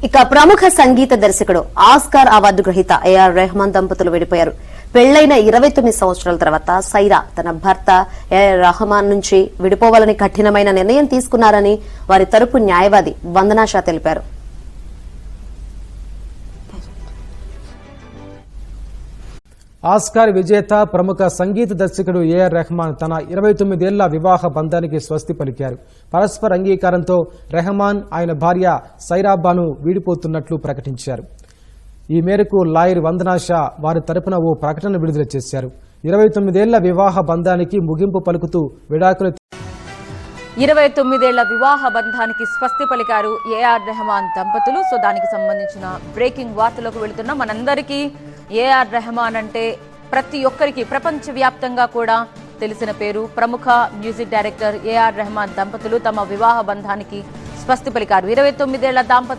ఇక ప్రముఖ సంగీత దర్శకుడు ఆస్కార్ అవార్డు గ్రహీత ఏఆర్ రెహమాన్ దంపతులు విడిపోయారు. పెళ్లైన 29 సంవత్సరాల తర్వాత సైరా తన భర్త ఏఆర్ రెహమాన్ నుంచి విడిపోవాలని కఠినమైన నిర్ణయం తీసుకున్నారని వారి తరపు న్యాయవాది వందనా షా తెలిపారు. ఆస్కార్ విజేత ప్రముఖ సంగీత దర్శకుడు ఏఆర్ రెహమాన్ తన 29 ఏళ్ల వివాహ బంధానికి స్వస్తి పలికారు. పరస్పర అంగీకారంతో రెహమాన్ ఆయన భార్య సైరాబాను వీడిపోతున్నట్లు ప్రకటించారు. ఈ మేరకు లాయర్ వందనా షా వారి తరపున ఓ ప్రకటన విడుదల చేశారు. 29 ఏళ్ల వివాహ బంధానికి ముగింపు పలుకుతూ విడాకులు 29 ఏళ్ల వివాహ బంధానికి స్వస్తి పలికారు ఏఆర్ రెహమాన్ దంపతులు. సో దానికి సంబంధించిన బ్రేకింగ్ వార్తలకు వెళుతున్న మనందరికీ ఏఆర్ రెహమాన్ అంటే ప్రతి ఒక్కరికి ప్రపంచవ్యాప్తంగా కూడా తెలిసిన పేరు. ప్రముఖ మ్యూజిక్ డైరెక్టర్ ఏఆర్ రెహమాన్ దంపతులు తమ వివాహ బంధానికి స్వస్తి పలికారు. 29 ఏళ్ల దాంపత్య